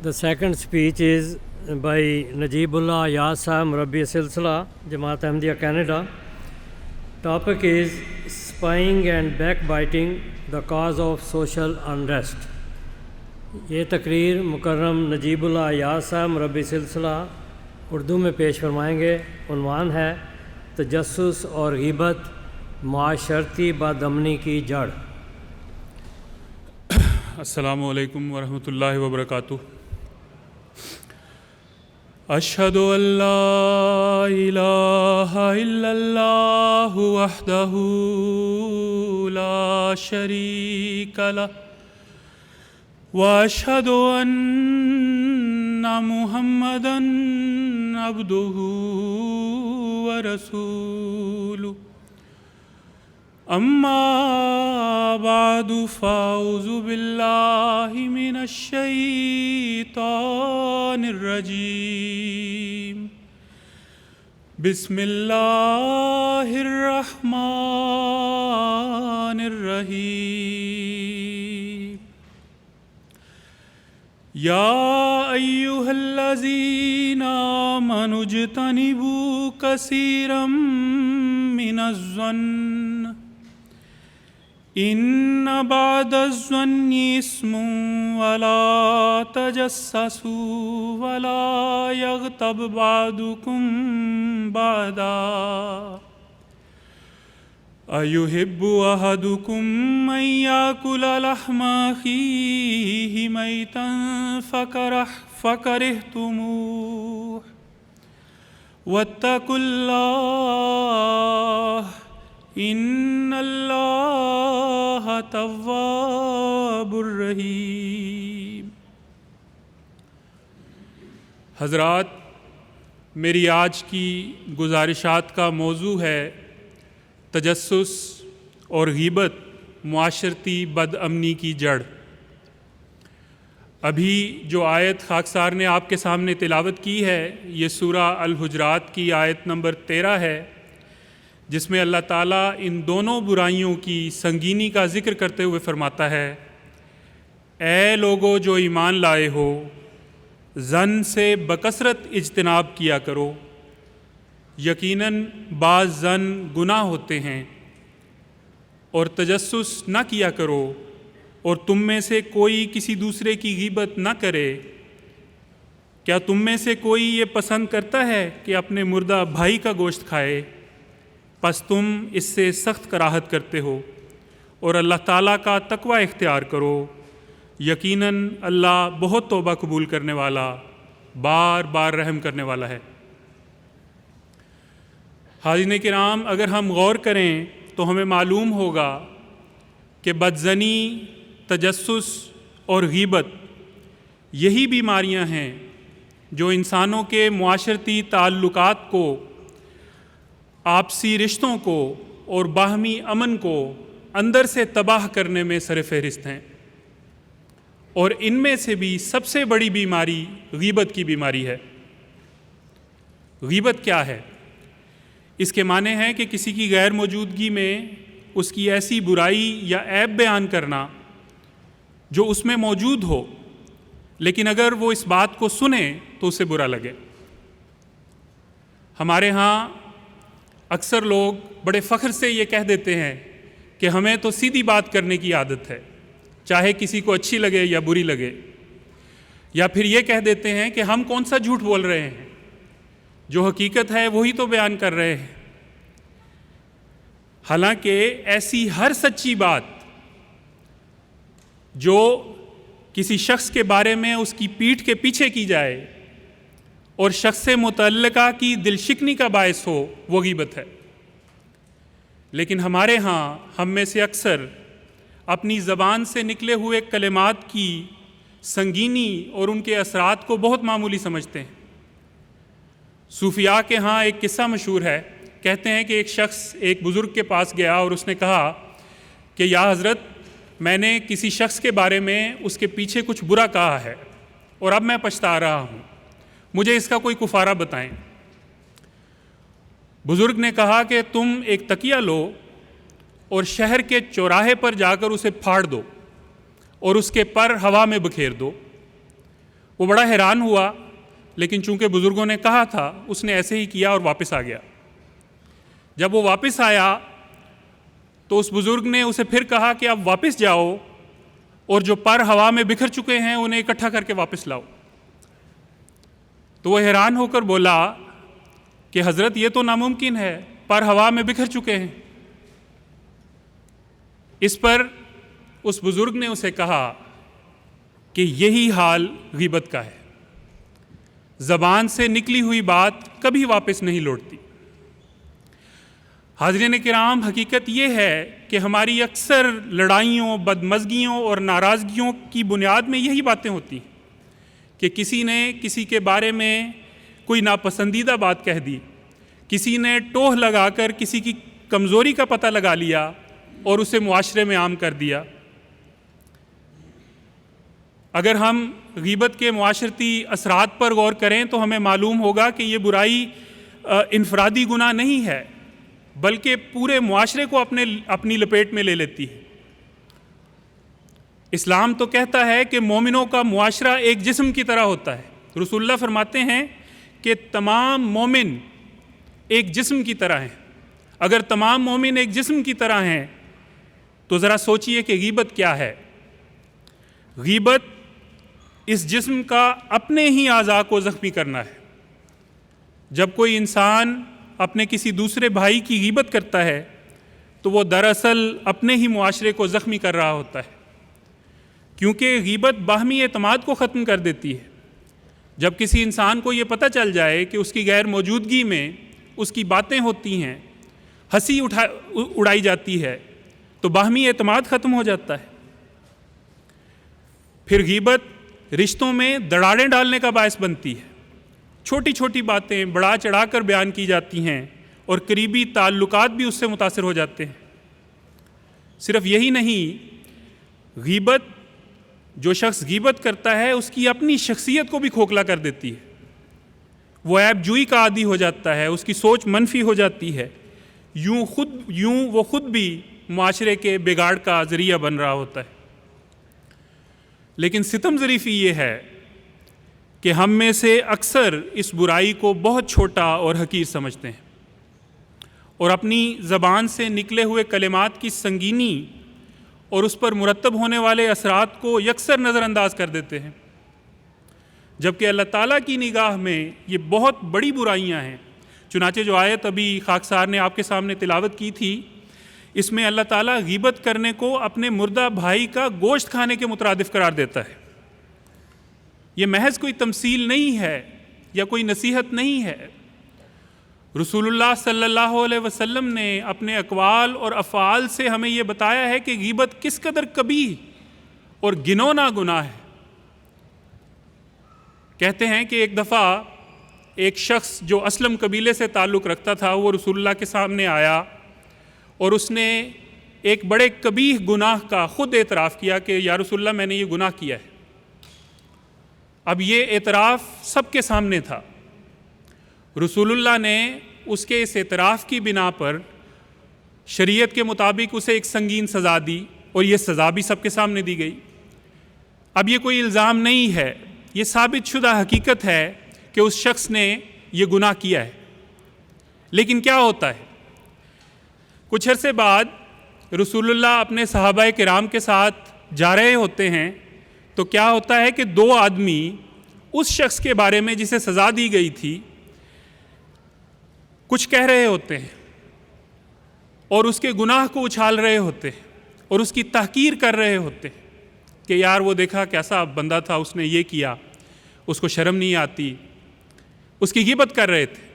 The second speech is by Najibullah Ayaz Sahib, Murabbi Silsila, Jamaat Ahmadiyya, Canada. Topic is spying and backbiting, the cause of social unrest. یہ تقریر مکرم نجیباللہ ایاز صاحب مربی سلسلہ اردو میں پیش فرمائیں گے. عنوان ہے تجسس اور غیبت معاشرتی بدامنی کی جڑ. السلام علیکم ورحمۃ اللہ وبرکاتہ. اشہد ان لا الہ الا اللہ وحدہ لا شریک لہ واشہد ان محمدا عبدہ ورسولہ. اما بعد فاعوذ باللہ من الشیطان الرجیم. بسم اللہ الرحمن الرحیم. یا ایہا الذین آمنوا اجتنبوا کثیرا من الظن ان بعد الظن اسم ولا تجسسوا ولا یغتب بعضکم بعضا ایحب احدکم ان یاکل لحم اخیہ میتا فکرہتموہ واتقوا اللہ ان اللہ تواب الرحیم. حضرات، میری آج کی گزارشات کا موضوع ہے تجسس اور غیبت معاشرتی بدامنی کی جڑ. ابھی جو آیت خاکسار نے آپ کے سامنے تلاوت کی ہے یہ سورہ الحجرات کی آیت نمبر 13 ہے، جس میں اللہ تعالیٰ ان دونوں برائیوں کی سنگینی کا ذکر کرتے ہوئے فرماتا ہے: اے لوگو جو ایمان لائے ہو، ظن سے بکثرت اجتناب کیا کرو، یقیناً بعض ظن گناہ ہوتے ہیں، اور تجسس نہ کیا کرو، اور تم میں سے کوئی کسی دوسرے کی غیبت نہ کرے. کیا تم میں سے کوئی یہ پسند کرتا ہے کہ اپنے مردہ بھائی کا گوشت کھائے؟ پس تم اس سے سخت کراہت کرتے ہو، اور اللہ تعالیٰ کا تقوی اختیار کرو، یقیناً اللہ بہت توبہ قبول کرنے والا، بار بار رحم کرنے والا ہے. حاضرین کرام، اگر ہم غور کریں تو ہمیں معلوم ہوگا کہ بدظنی، تجسس اور غیبت یہی بیماریاں ہیں جو انسانوں کے معاشرتی تعلقات کو، آپسی رشتوں کو اور باہمی امن کو اندر سے تباہ کرنے میں سر فہرست ہیں. اور ان میں سے بھی سب سے بڑی بیماری غیبت کی بیماری ہے. غیبت کیا ہے؟ اس کے معنی ہے کہ کسی کی غیر موجودگی میں اس کی ایسی برائی یا عیب بیان کرنا جو اس میں موجود ہو، لیکن اگر وہ اس بات کو سنے تو اسے برا لگے. ہمارے ہاں اکثر لوگ بڑے فخر سے یہ کہہ دیتے ہیں کہ ہمیں تو سیدھی بات کرنے کی عادت ہے، چاہے کسی کو اچھی لگے یا بری لگے. یا پھر یہ کہہ دیتے ہیں کہ ہم کون سا جھوٹ بول رہے ہیں، جو حقیقت ہے وہی تو بیان کر رہے ہیں. حالانکہ ایسی ہر سچی بات جو کسی شخص کے بارے میں اس کی پیٹھ کے پیچھے کی جائے اور شخص سے متعلقہ کی دل شکنی کا باعث ہو، وہ غیبت ہے. لیکن ہمارے ہاں ہم میں سے اکثر اپنی زبان سے نکلے ہوئے کلمات کی سنگینی اور ان کے اثرات کو بہت معمولی سمجھتے ہیں. صوفیاء کے ہاں ایک قصہ مشہور ہے. کہتے ہیں کہ ایک شخص ایک بزرگ کے پاس گیا اور اس نے کہا کہ یا حضرت، میں نے کسی شخص کے بارے میں اس کے پیچھے کچھ برا کہا ہے اور اب میں پچھتا رہا ہوں، مجھے اس کا کوئی کفارہ بتائیں. بزرگ نے کہا کہ تم ایک تکیہ لو اور شہر کے چوراہے پر جا کر اسے پھاڑ دو اور اس کے پر ہوا میں بکھیر دو. وہ بڑا حیران ہوا، لیکن چونکہ بزرگوں نے کہا تھا اس نے ایسے ہی کیا اور واپس آ گیا۔ جب وہ واپس آیا تو اس بزرگ نے اسے پھر کہا کہ اب واپس جاؤ اور جو پر ہوا میں بکھر چکے ہیں انہیں اکٹھا کر کے واپس لاؤ۔ تو وہ حیران ہو کر بولا کہ حضرت یہ تو ناممکن ہے، پر ہوا میں بکھر چکے ہیں۔ اس پر اس بزرگ نے اسے کہا کہ یہی حال غیبت کا ہے، زبان سے نکلی ہوئی بات کبھی واپس نہیں لوٹتی۔ حاضرین کرام، حقیقت یہ ہے کہ ہماری اکثر لڑائیوں، بدمزگیوں اور ناراضگیوں کی بنیاد میں یہی باتیں ہوتی ہیں کہ کسی نے کسی کے بارے میں کوئی ناپسندیدہ بات کہہ دی، کسی نے ٹوہ لگا کر کسی کی کمزوری کا پتہ لگا لیا اور اسے معاشرے میں عام کر دیا۔ اگر ہم غیبت کے معاشرتی اثرات پر غور کریں تو ہمیں معلوم ہوگا کہ یہ برائی انفرادی گناہ نہیں ہے، بلکہ پورے معاشرے کو اپنی لپیٹ میں لے لیتی ہے۔ اسلام تو کہتا ہے کہ مومنوں کا معاشرہ ایک جسم کی طرح ہوتا ہے۔ رسول اللہ فرماتے ہیں کہ تمام مومن ایک جسم کی طرح ہیں۔ اگر تمام مومن ایک جسم کی طرح ہیں تو ذرا سوچئے کہ غیبت کیا ہے۔ غیبت اس جسم کا اپنے ہی اعضاء کو زخمی کرنا ہے۔ جب کوئی انسان اپنے کسی دوسرے بھائی کی غیبت کرتا ہے تو وہ دراصل اپنے ہی معاشرے کو زخمی کر رہا ہوتا ہے، کیونکہ غیبت باہمی اعتماد کو ختم کر دیتی ہے۔ جب کسی انسان کو یہ پتہ چل جائے کہ اس کی غیر موجودگی میں اس کی باتیں ہوتی ہیں، ہنسی اڑائی جاتی ہے، تو باہمی اعتماد ختم ہو جاتا ہے۔ پھر غیبت رشتوں میں دراڑیں ڈالنے کا باعث بنتی ہے۔ چھوٹی چھوٹی باتیں بڑھا چڑھا کر بیان کی جاتی ہیں اور قریبی تعلقات بھی اس سے متاثر ہو جاتے ہیں۔ صرف یہی نہیں، غیبت، جو شخص غیبت کرتا ہے اس کی اپنی شخصیت کو بھی کھوکھلا کر دیتی ہے۔ وہ عیب جوئی کا عادی ہو جاتا ہے، اس کی سوچ منفی ہو جاتی ہے، یوں وہ خود بھی معاشرے کے بگاڑ کا ذریعہ بن رہا ہوتا ہے۔ لیکن ستم ظریفی یہ ہے کہ ہم میں سے اکثر اس برائی کو بہت چھوٹا اور حقیر سمجھتے ہیں اور اپنی زبان سے نکلے ہوئے کلمات کی سنگینی اور اس پر مرتب ہونے والے اثرات کو یکسر نظر انداز کر دیتے ہیں، جبکہ اللہ تعالیٰ کی نگاہ میں یہ بہت بڑی برائیاں ہیں۔ چنانچہ جو آیت ابھی خاکسار نے آپ کے سامنے تلاوت کی تھی، اس میں اللہ تعالیٰ غیبت کرنے کو اپنے مردہ بھائی کا گوشت کھانے کے مترادف قرار دیتا ہے۔ یہ محض کوئی تمثیل نہیں ہے یا کوئی نصیحت نہیں ہے۔ رسول اللہ صلی اللہ علیہ وسلم نے اپنے اقوال اور افعال سے ہمیں یہ بتایا ہے کہ غیبت کس قدر کبیح اور گنونا گناہ ہے۔ کہتے ہیں کہ ایک دفعہ ایک شخص جو اسلم قبیلے سے تعلق رکھتا تھا وہ رسول اللہ کے سامنے آیا اور اس نے ایک بڑے قبیح گناہ کا خود اعتراف کیا کہ یا رسول اللہ میں نے یہ گناہ کیا ہے۔ اب یہ اعتراف سب کے سامنے تھا۔ رسول اللہ نے اس کے اس اعتراف کی بنا پر شریعت کے مطابق اسے ایک سنگین سزا دی اور یہ سزا بھی سب کے سامنے دی گئی۔ اب یہ کوئی الزام نہیں ہے، یہ ثابت شدہ حقیقت ہے کہ اس شخص نے یہ گناہ کیا ہے۔ لیکن کیا ہوتا ہے؟ کچھ عرصے بعد رسول اللہ اپنے صحابہ کرام کے ساتھ جا رہے ہوتے ہیں تو کیا ہوتا ہے کہ دو آدمی اس شخص کے بارے میں جسے سزا دی گئی تھی کچھ کہہ رہے ہوتے ہیں اور اس کے گناہ کو اچھال رہے ہوتے ہیں اور اس کی تحقیر کر رہے ہوتے ہیں کہ یار وہ دیکھا کیسا بندہ تھا، اس نے یہ کیا، اس کو شرم نہیں آتی، اس کی غیبت کر رہے تھے۔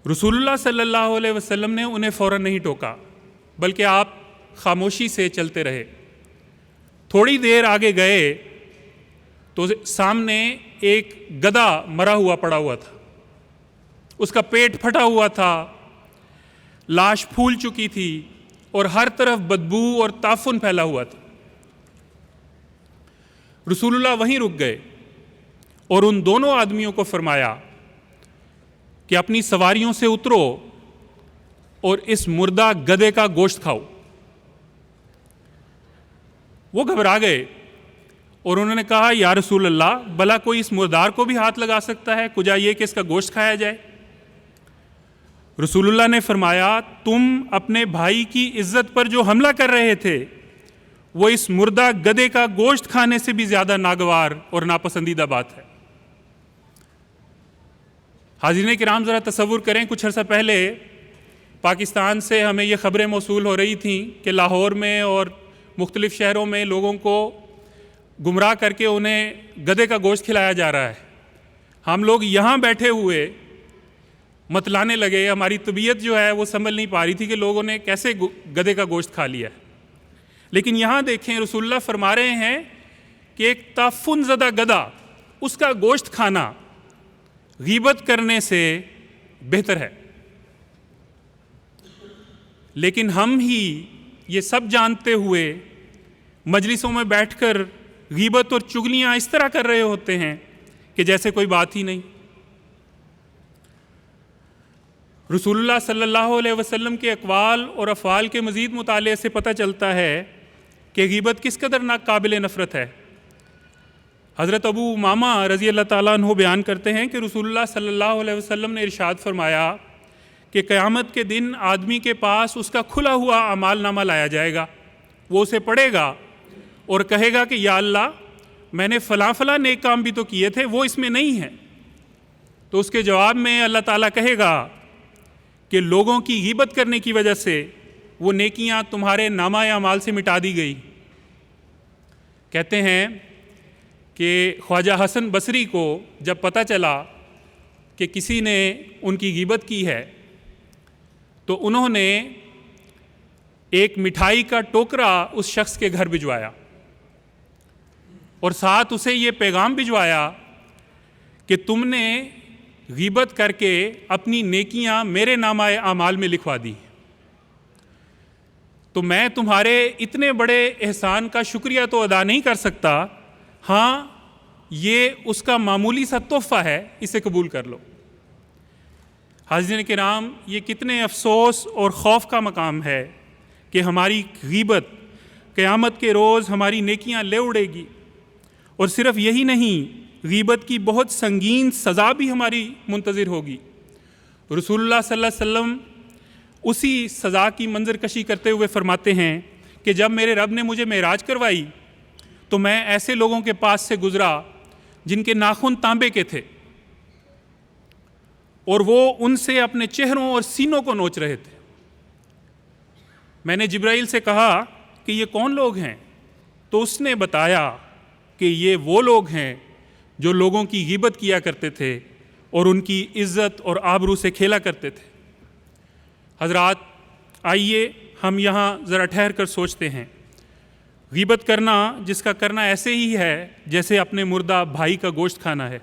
رسول اللہ صلی اللہ علیہ وسلم نے انہیں فوراً نہیں ٹوکا، بلکہ آپ خاموشی سے چلتے رہے۔ تھوڑی دیر آگے گئے تو سامنے ایک گدھا مرا ہوا پڑا ہوا تھا، اس کا پیٹ پھٹا ہوا تھا، لاش پھول چکی تھی اور ہر طرف بدبو اور تعفن پھیلا ہوا تھا۔ رسول اللہ وہیں رک گئے اور ان دونوں آدمیوں کو فرمایا کہ اپنی سواریوں سے اترو اور اس مردہ گدھے کا گوشت کھاؤ۔ وہ گھبرا گئے اور انہوں نے کہا یا رسول اللہ بھلا کوئی اس مردار کو بھی ہاتھ لگا سکتا ہے کجا یہ کہ اس کا گوشت کھایا جائے؟ رسول اللہ نے فرمایا تم اپنے بھائی کی عزت پر جو حملہ کر رہے تھے وہ اس مردہ گدھے کا گوشت کھانے سے بھی زیادہ ناگوار اور ناپسندیدہ بات ہے۔ حاضرین کرام ذرا تصور کریں، کچھ عرصہ پہلے پاکستان سے ہمیں یہ خبریں موصول ہو رہی تھیں کہ لاہور میں اور مختلف شہروں میں لوگوں کو گمراہ کر کے انہیں گدھے کا گوشت کھلایا جا رہا ہے۔ ہم لوگ یہاں بیٹھے ہوئے متلانے لگے، ہماری طبیعت جو ہے وہ سنبھل نہیں پا رہی تھی کہ لوگوں نے کیسے گدھے کا گوشت کھا لیا ہے۔ لیکن یہاں دیکھیں رسول اللہ فرما رہے ہیں کہ ایک تعفن زدہ گدھا اس کا گوشت کھانا غیبت کرنے سے بہتر ہے۔ لیکن ہم ہی یہ سب جانتے ہوئے مجلسوں میں بیٹھ کر غیبت اور چغلیاں اس طرح کر رہے ہوتے ہیں کہ جیسے کوئی بات ہی نہیں۔ رسول اللہ صلی اللہ علیہ وسلم کے اقوال اور افعال کے مزید مطالعے سے پتہ چلتا ہے کہ غیبت کس قدر قابل نفرت ہے۔ حضرت ابو امامہ رضی اللہ تعالیٰ عنہ بیان کرتے ہیں کہ رسول اللہ صلی اللہ علیہ وسلم نے ارشاد فرمایا کہ قیامت کے دن آدمی کے پاس اس کا کھلا ہوا اعمال نامہ لایا جائے گا، وہ اسے پڑھے گا اور کہے گا کہ یا اللہ میں نے فلاں فلاں نیک کام بھی تو کیے تھے، وہ اس میں نہیں ہیں۔ تو اس کے جواب میں اللہ تعالیٰ کہے گا کہ لوگوں کی غیبت کرنے کی وجہ سے وہ نیکیاں تمہارے نامہ اعمال سے مٹا دی گئی۔ کہتے ہیں کہ خواجہ حسن بصری کو جب پتہ چلا کہ کسی نے ان کی غیبت کی ہے تو انہوں نے ایک مٹھائی کا ٹوکرا اس شخص کے گھر بھجوایا اور ساتھ اسے یہ پیغام بھجوایا کہ تم نے غیبت کر کے اپنی نیکیاں میرے نامہ اعمال میں لکھوا دی، تو میں تمہارے اتنے بڑے احسان کا شکریہ تو ادا نہیں کر سکتا، ہاں یہ اس کا معمولی سا تحفہ ہے، اسے قبول کر لو۔ حاضرین کرام، یہ کتنے افسوس اور خوف کا مقام ہے کہ ہماری غیبت قیامت کے روز ہماری نیکیاں لے اڑے گی، اور صرف یہی نہیں، غیبت کی بہت سنگین سزا بھی ہماری منتظر ہوگی۔ رسول اللہ صلی اللہ علیہ وسلم اسی سزا کی منظر کشی کرتے ہوئے فرماتے ہیں کہ جب میرے رب نے مجھے معراج کروائی تو میں ایسے لوگوں کے پاس سے گزرا جن کے ناخن تانبے کے تھے اور وہ ان سے اپنے چہروں اور سینوں کو نوچ رہے تھے۔ میں نے جبرائیل سے کہا کہ یہ کون لوگ ہیں؟ تو اس نے بتایا کہ یہ وہ لوگ ہیں جو لوگوں کی غیبت کیا کرتے تھے اور ان کی عزت اور آبرو سے کھیلا کرتے تھے۔ حضرات، آئیے ہم یہاں ذرا ٹھہر کر سوچتے ہیں، غیبت کرنا جس کا کرنا ایسے ہی ہے جیسے اپنے مردہ بھائی کا گوشت کھانا ہے،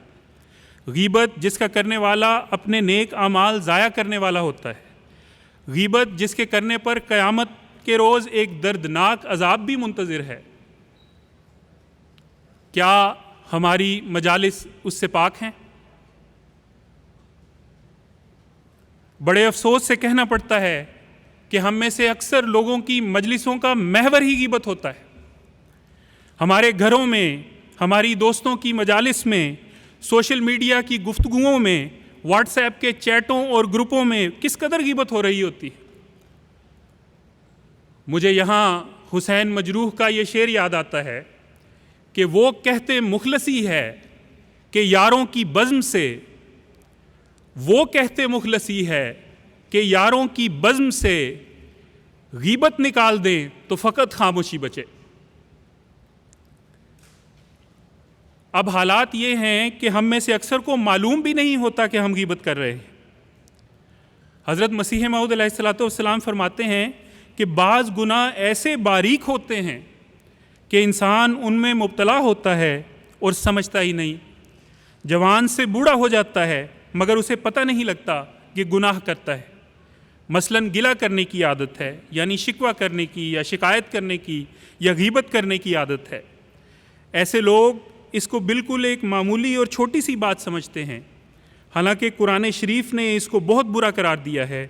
غیبت جس کا کرنے والا اپنے نیک اعمال ضائع کرنے والا ہوتا ہے، غیبت جس کے کرنے پر قیامت کے روز ایک دردناک عذاب بھی منتظر ہے۔ کیا ہماری مجالس اس سے پاک ہیں؟ بڑے افسوس سے کہنا پڑتا ہے کہ ہم میں سے اکثر لوگوں کی مجلسوں کا محور ہی غیبت ہوتا ہے۔ ہمارے گھروں میں، ہماری دوستوں کی مجالس میں، سوشل میڈیا کی گفتگوؤں میں، واٹس ایپ کے چیٹوں اور گروپوں میں کس قدر غیبت ہو رہی ہوتی ہے۔ مجھے یہاں حسین مجروح کا یہ شعر یاد آتا ہے کہ وہ کہتے مخلصی ہے کہ یاروں کی بزم سے، وہ کہتے مخلصی ہے کہ یاروں کی بزم سے غیبت نکال دیں تو فقط خاموشی بچے۔ اب حالات یہ ہیں کہ ہم میں سے اکثر کو معلوم بھی نہیں ہوتا کہ ہم غیبت کر رہے ہیں۔ حضرت مسیح موعود علیہ الصلوۃ والسلام فرماتے ہیں کہ بعض گناہ ایسے باریک ہوتے ہیں کہ انسان ان میں مبتلا ہوتا ہے اور سمجھتا ہی نہیں، جوان سے بوڑھا ہو جاتا ہے مگر اسے پتہ نہیں لگتا کہ گناہ کرتا ہے۔ مثلاً گلہ کرنے کی عادت ہے، یعنی شکوہ کرنے کی یا شکایت کرنے کی یا غیبت کرنے کی عادت ہے۔ ایسے لوگ اس کو بالکل ایک معمولی اور چھوٹی سی بات سمجھتے ہیں، حالانکہ قرآن شریف نے اس کو بہت برا قرار دیا ہے۔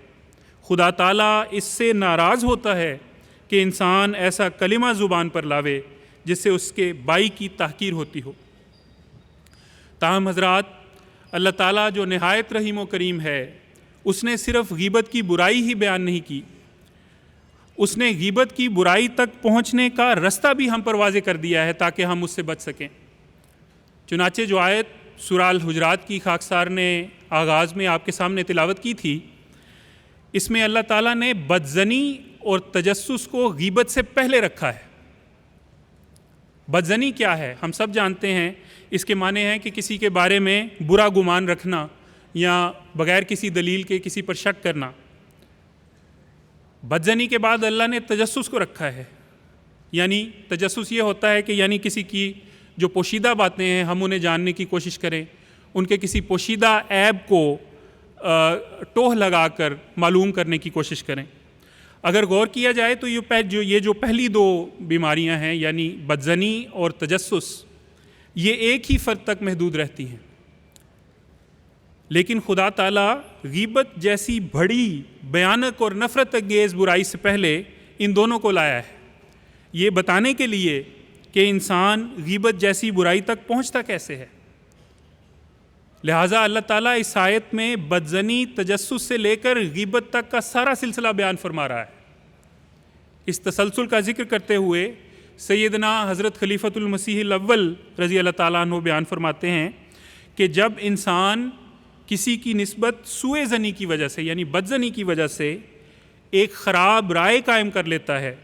خدا تعالیٰ اس سے ناراض ہوتا ہے کہ انسان ایسا کلمہ زبان پر لاوے جس سے اس کے بائی کی تحقیر ہوتی ہو۔ تاہم حضرات، اللہ تعالیٰ جو نہایت رحیم و کریم ہے، اس نے صرف غیبت کی برائی ہی بیان نہیں کی، اس نے غیبت کی برائی تک پہنچنے کا رستہ بھی ہم پر واضح کر دیا ہے تاکہ ہم اس سے بچ سکیں۔ چنانچہ جو آیت سورہ الحجرات کی خاکسار نے آغاز میں آپ کے سامنے تلاوت کی تھی، اس میں اللہ تعالیٰ نے بدزنی اور تجسس کو غیبت سے پہلے رکھا ہے۔ بدزنی کیا ہے؟ ہم سب جانتے ہیں، اس کے معنی ہیں کہ کسی کے بارے میں برا گمان رکھنا یا بغیر کسی دلیل کے کسی پر شک کرنا۔ بدزنی کے بعد اللہ نے تجسس کو رکھا ہے، یعنی تجسس یہ ہوتا ہے کہ یعنی کسی کی جو پوشیدہ باتیں ہیں ہم انہیں جاننے کی کوشش کریں، ان کے کسی پوشیدہ عیب کو ٹوہ لگا کر معلوم کرنے کی کوشش کریں۔ اگر غور کیا جائے تو یہ جو پہلی دو بیماریاں ہیں، یعنی بدزنی اور تجسس، یہ ایک ہی فرد تک محدود رہتی ہیں، لیکن خدا تعالیٰ غیبت جیسی بڑی بھیانک اور نفرت انگیز برائی سے پہلے ان دونوں کو لایا ہے، یہ بتانے کے لیے کہ انسان غیبت جیسی برائی تک پہنچتا کیسے ہے۔ لہٰذا اللہ تعالیٰ اس آیت میں بدزنی، تجسس سے لے کر غیبت تک کا سارا سلسلہ بیان فرما رہا ہے۔ اس تسلسل کا ذکر کرتے ہوئے سیدنا حضرت خلیفۃ المسیح الاول رضی اللہ تعالیٰ عنہ بیان فرماتے ہیں کہ جب انسان کسی کی نسبت سوء ظنی کی وجہ سے، یعنی بدزنی کی وجہ سے ایک خراب رائے قائم کر لیتا ہے،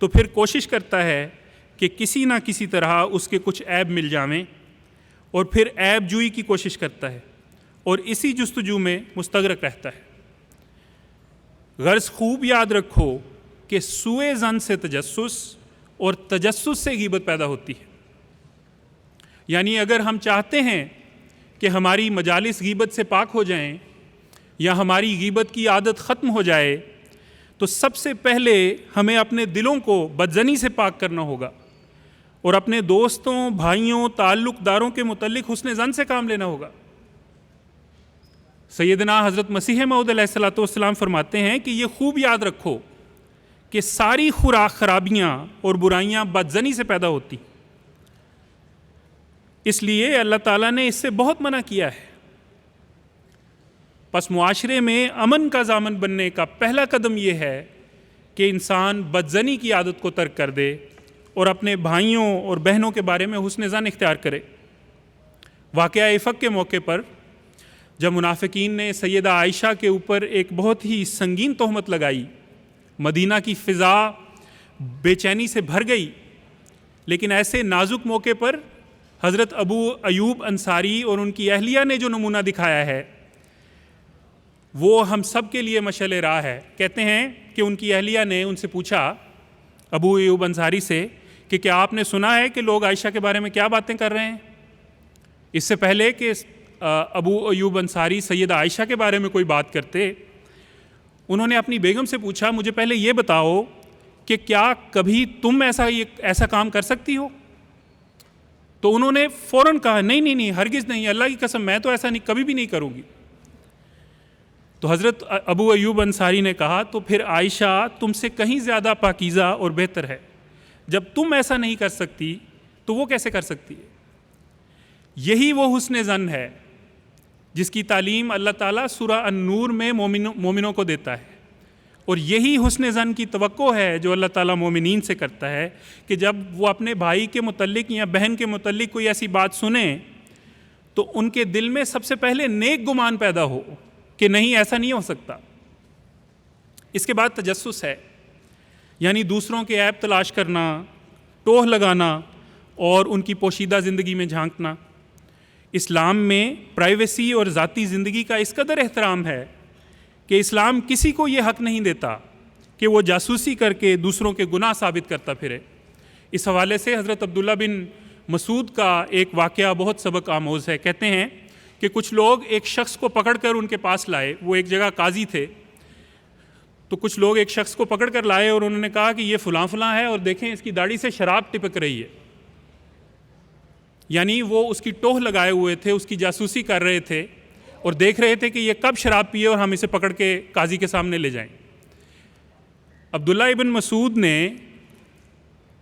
تو پھر کوشش کرتا ہے کہ کسی نہ کسی طرح اس کے کچھ عیب مل جائیں، اور پھر عیب جوئی کی کوشش کرتا ہے اور اسی جستجو میں مستغرق رہتا ہے۔ غرض خوب یاد رکھو کہ سوء ظن سے تجسس اور تجسس سے غیبت پیدا ہوتی ہے۔ یعنی اگر ہم چاہتے ہیں کہ ہماری مجالس غیبت سے پاک ہو جائیں یا ہماری غیبت کی عادت ختم ہو جائے، تو سب سے پہلے ہمیں اپنے دلوں کو بدزنی سے پاک کرنا ہوگا اور اپنے دوستوں، بھائیوں، تعلق داروں کے متعلق حسن ظن سے کام لینا ہوگا۔ سیدنا حضرت مسیح موعود علیہ الصلوۃ والسلام فرماتے ہیں کہ یہ خوب یاد رکھو کہ ساری خرابیاں اور برائیاں بدزنی سے پیدا ہوتی، اس لیے اللہ تعالیٰ نے اس سے بہت منع کیا ہے۔ پس معاشرے میں امن کا ضامن بننے کا پہلا قدم یہ ہے کہ انسان بدزنی کی عادت کو ترک کر دے اور اپنے بھائیوں اور بہنوں کے بارے میں حسن ظن اختیار کرے۔ واقعہ افق کے موقع پر جب منافقین نے سیدہ عائشہ کے اوپر ایک بہت ہی سنگین تہمت لگائی، مدینہ کی فضا بے چینی سے بھر گئی، لیکن ایسے نازک موقع پر حضرت ابو ایوب انصاری اور ان کی اہلیہ نے جو نمونہ دکھایا ہے وہ ہم سب کے لیے مشعل راہ ہے۔ کہتے ہیں کہ ان کی اہلیہ نے ان سے پوچھا، ابو ایوب انصاری سے، کہ کیا آپ نے سنا ہے کہ لوگ عائشہ کے بارے میں کیا باتیں کر رہے ہیں؟ اس سے پہلے کہ ابو ایوب انصاری سیدہ عائشہ کے بارے میں کوئی بات کرتے، انہوں نے اپنی بیگم سے پوچھا، مجھے پہلے یہ بتاؤ کہ کیا کبھی تم ایسا کام کر سکتی ہو؟ تو انہوں نے فوراً کہا، نہیں، ہرگز نہیں، اللہ کی قسم میں تو ایسا نہیں، کبھی بھی نہیں کروں گی۔ تو حضرت ابو ایوب انصاری نے کہا، تو پھر عائشہ تم سے کہیں زیادہ پاکیزہ اور بہتر ہے، جب تم ایسا نہیں کر سکتی تو وہ کیسے کر سکتی ہے؟ یہی وہ حسن ظن ہے جس کی تعلیم اللہ تعالیٰ سورہ النور میں مومنوں کو دیتا ہے، اور یہی حسن ظن کی توقع ہے جو اللہ تعالیٰ مومنین سے کرتا ہے کہ جب وہ اپنے بھائی کے متعلق یا بہن کے متعلق کوئی ایسی بات سنیں تو ان کے دل میں سب سے پہلے نیک گمان پیدا ہو کہ نہیں، ایسا نہیں ہو سکتا۔ اس کے بعد تجسس ہے، یعنی دوسروں کے عیب تلاش کرنا، ٹوہ لگانا اور ان کی پوشیدہ زندگی میں جھانکنا۔ اسلام میں پرائیویسی اور ذاتی زندگی کا اس قدر احترام ہے کہ اسلام کسی کو یہ حق نہیں دیتا کہ وہ جاسوسی کر کے دوسروں کے گناہ ثابت کرتا پھرے۔ اس حوالے سے حضرت عبداللہ بن مسعود کا ایک واقعہ بہت سبق آموز ہے۔ کہتے ہیں کہ کچھ لوگ ایک شخص کو پکڑ کر ان کے پاس لائے، وہ ایک جگہ قاضی تھے، تو کچھ لوگ ایک شخص کو پکڑ کر لائے اور انہوں نے کہا کہ یہ فلاں فلاں ہے اور دیکھیں اس کی داڑھی سے شراب ٹپک رہی ہے، یعنی وہ اس کی ٹوہ لگائے ہوئے تھے، اس کی جاسوسی کر رہے تھے اور دیکھ رہے تھے کہ یہ کب شراب پیے اور ہم اسے پکڑ کے قاضی کے سامنے لے جائیں۔ عبداللہ ابن مسعود نے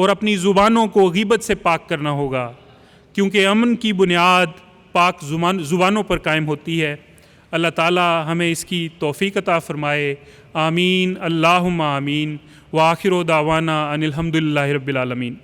اور اپنی زبانوں کو غیبت سے پاک کرنا ہوگا، کیونکہ امن کی بنیاد پاک زبانوں پر قائم ہوتی ہے۔ اللہ تعالی ہمیں اس کی توفیق عطا فرمائے، آمین، اللہم آمین، وآخر دعوانا ان الحمد للہ رب العالمین۔